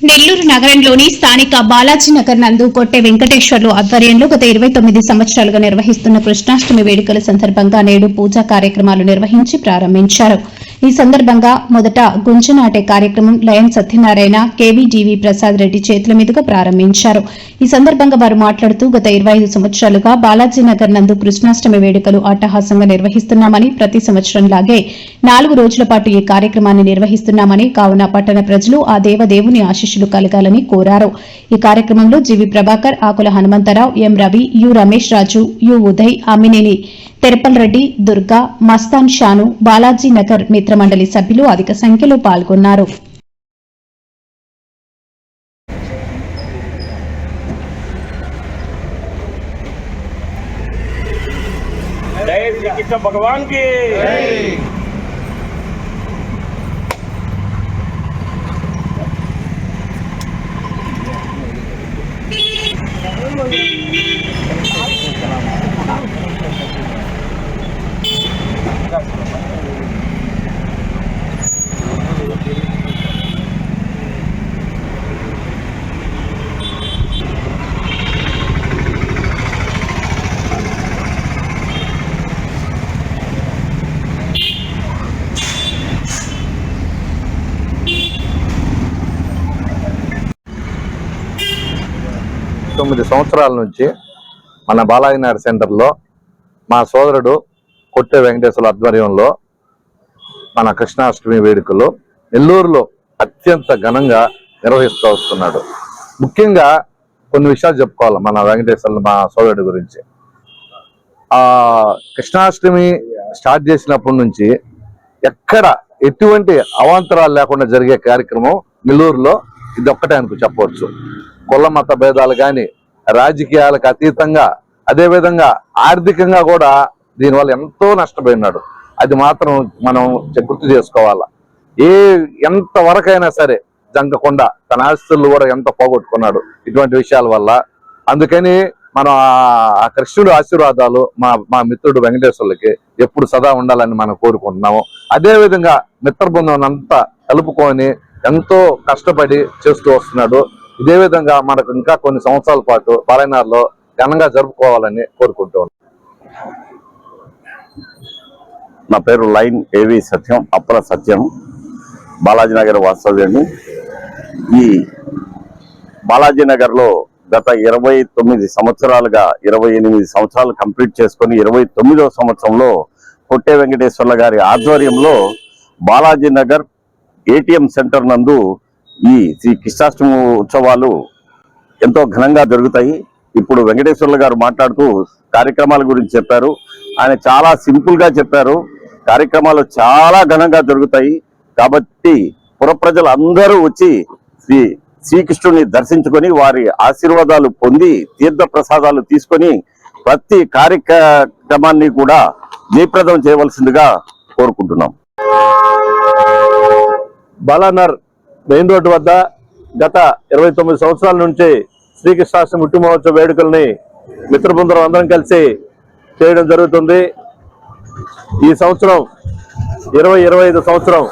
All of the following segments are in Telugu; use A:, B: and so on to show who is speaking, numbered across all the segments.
A: నెల్లూరు నగరంలోని స్థానిక బాలాజీ నగర్ నందు కొట్టె వెంకటేశ్వర్లు ఆధ్వర్యంలో గత 29 సంవత్సరాలుగా నిర్వహిస్తున్న కృష్ణాష్టమి వేడుకల సందర్భంగా నేడు పూజా కార్యక్రమాలు నిర్వహించి ప్రారంభించారు. ఈ సందర్భంగా మొదట గుంజనాటే కార్యక్రమం లయన్ సత్యనారాయణ, కేవీడీవీ ప్రసాద్ రెడ్డి చేతుల మీదుగా ప్రారంభించారు. ఈ సందర్భంగా వారు మాట్లాడుతూ గత 25 సంవత్సరాలుగా బాలాజీ నగర్ నందు కృష్ణాష్టమి వేడుకలు అట్టహాసంగా నిర్వహిస్తున్నామని, ప్రతి సంవత్సరంలాగే 4 రోజుల పాటు ఈ కార్యక్రమాన్ని నిర్వహిస్తున్నామని, కావున పట్టణ ప్రజలు ఆ దేవదేవుని ఆశీస్సులు కలగాలని కోరారు. ఈ కార్యక్రమంలో G V Prabhakar, Akula Hanumantharao, M Ravi, U Ramesh Raju, U Uday, Ammineni తెరపల్ రెడ్డి, దుర్గా, మస్తాన్ షాను, బాలాజీ నగర్ మిత్రమండలి సభ్యులు అధిక సంఖ్యలో పాల్గొన్నారు.
B: जय श्री कृष्ण भगवान की
C: తొమ్మిది సంవత్సరాల నుంచి మన బాలాజీ నగర్ సెంటర్లో మా సోదరుడు కొట్టె వెంకటేశ్వర ఆధ్వర్యంలో మన కృష్ణాష్టమి వేడుకలు నెల్లూరులో అత్యంత ఘనంగా నిర్వహిస్తూ వస్తున్నాడు. ముఖ్యంగా కొన్ని విషయాలు చెప్పుకోవాలి మన వెంకటేశ్వర మా సోదరుడి గురించి. కృష్ణాష్టమి స్టార్ట్ చేసినప్పటి నుంచి ఎక్కడ ఎటువంటి అవాంతరాలు లేకుండా జరిగే కార్యక్రమం నెల్లూరులో ఇది ఒక్కటే అనుకు చెప్పవచ్చు. కుల మత భేదాలు కానీ రాజకీయాలకు అతీతంగా, అదేవిధంగా ఆర్థికంగా కూడా దీనివల్ల ఎంతో నష్టపోయినాడు. అది మాత్రం మనం గుర్తు చేసుకోవాలా. ఎంతవరకైనా సరే జంగకుండా తన ఆస్తులు కూడా ఎంత పోగొట్టుకున్నాడు ఇటువంటి విషయాల వల్ల. అందుకని మనం ఆ కృష్ణుడు ఆశీర్వాదాలు మా మిత్రుడు వెంకటేశ్వర్లకి ఎప్పుడు సదా ఉండాలని మనం కోరుకుంటున్నాము. అదేవిధంగా మిత్ర బృందం అంతా కలుపుకొని ఎంతో కష్టపడి చేస్తూ వస్తున్నాడు. ఇదే విధంగా మనకు ఇంకా కొన్ని సంవత్సరాల పాటు బాలాజీనగర్లో ఘనంగా జరుపుకోవాలని కోరుకుంటున్నాను.
D: నా పేరు లైన్ ఏవి సత్యం, అప్పల సత్యం, బాలాజీనగర్ వాస్తవ్యాన్ని. ఈ బాలాజీనగర్లో గత 29 సంవత్సరాలుగా 28 సంవత్సరాలు కంప్లీట్ చేసుకొని 29వ సంవత్సరంలో కొట్టె వెంకటేశ్వర్ల గారి ఆధ్వర్యంలో బాలాజీనగర్ ఏటీఎం సెంటర్ నందు ఈ శ్రీ కృష్ణాష్టమి ఉత్సవాలు ఎంతో ఘనంగా జరుగుతాయి. ఇప్పుడు వెంకటేశ్వర్ల గారు మాట్లాడుతూ కార్యక్రమాల గురించి చెప్పారు. ఆయన చాలా సింపుల్ గా చెప్పారు. కార్యక్రమాలు చాలా ఘనంగా జరుగుతాయి కాబట్టి పుర ప్రజలు అందరూ వచ్చి శ్రీకృష్ణుని దర్శించుకొని వారి ఆశీర్వాదాలు పొంది తీర్థ ప్రసాదాలు తీసుకొని ప్రతి కార్యక్రమాన్ని కూడా జయప్రదం చేయవలసిందిగా కోరుకుంటున్నాం.
C: బాలానగర్ మెయిన్ రోడ్డు వద్ద గత 29 సంవత్సరాల నుంచి శ్రీకృష్ణాష్టమి పుట్టి మహోత్సవ వేడుకల్ని మిత్ర బృందం అందరం కలిసి చేయడం జరుగుతుంది. ఈ సంవత్సరం 2025 సంవత్సరం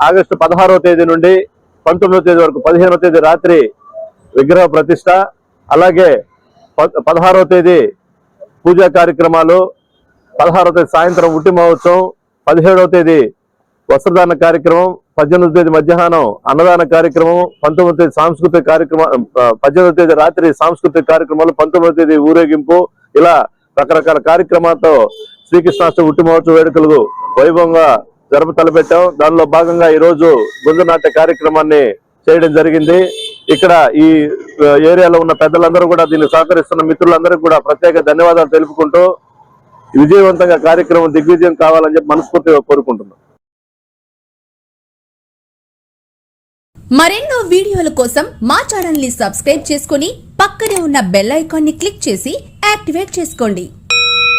C: ఆగస్టు 16వ తేదీ నుండి 19వ తేదీ వరకు 15వ తేదీ రాత్రి విగ్రహ ప్రతిష్ట, అలాగే 16వ తేదీ పూజా కార్యక్రమాలు, 16వ తేదీ సాయంత్రం ఉట్టి మహోత్సవం, 17వ తేదీ వస్త్రదాన కార్యక్రమం, 18వ తేదీ మధ్యాహ్నం అన్నదాన కార్యక్రమం, 19వ తేదీ సాంస్కృతిక కార్యక్రమం, 18వ తేదీ రాత్రి సాంస్కృతిక కార్యక్రమాలు, 19వ తేదీ ఊరేగింపు, ఇలా రకరకాల కార్యక్రమాలతో శ్రీకృష్ణాష్టమి పుట్టి మహోత్సవ వేడుకలు వైభవంగా తలపెట్టాం. దానిలో భాగంగా ఈ రోజు గుంజనాట్య కార్యక్రమాన్ని చేయడం జరిగింది. ఇక్కడ ఈ ఏరియాలో ఉన్న పెద్దలందరూ కూడా దీన్ని సహకరిస్తున్న మిత్రులందరికీ కూడా ప్రత్యేక ధన్యవాదాలు తెలుపుకుంటూ విజయవంతంగా కార్యక్రమం దిగ్విజయం కావాలని చెప్పి మనస్ఫూర్తిగా కోరుకుంటున్నాం.
E: మరెన్నో వీడియోల కోసం మా ఛానల్ ని సబ్స్క్రైబ్ చేసుకుని పక్కనే ఉన్న బెల్ ఐకాన్ ని క్లిక్ చేసి యాక్టివేట్ చేసుకోండి.